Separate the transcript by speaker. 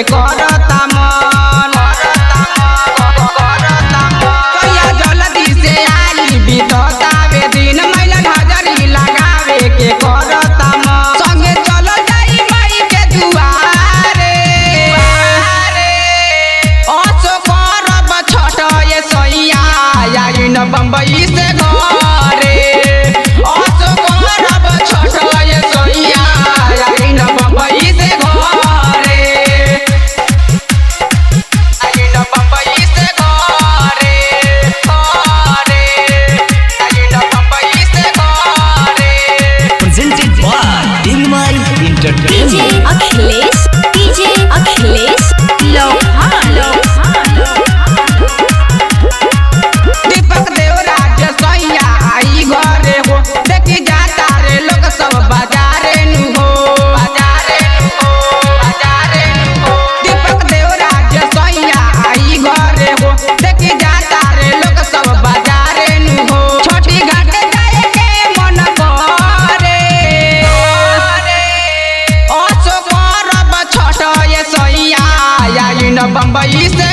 Speaker 1: के करता मन कहिया जल्दी से आई बीततावे दिन मैला हजरी लगावे के करता मन संगे चलो जाई माई के दुआरे असो करब छठ ये सैया आई न बम्बई से घरे असो करब छठ ये सैया आई न बम्बई से घरे आई न बम्बई से घरे घरे आई न बम्बई से घरे
Speaker 2: presented by Dilmai Entertainment।
Speaker 3: DJ Achilles Lohan
Speaker 1: दीपक देवराज सैया आई घरे हो देखी जाता रे लोग सब बाजारे नु हो दीपक देवराज सैया आई घरे हो देखी जाता रे लोग सब बाजारे नु हो छोटी घाट जाए के मन करे असो करब छठ ये सैया आई न बम्बई से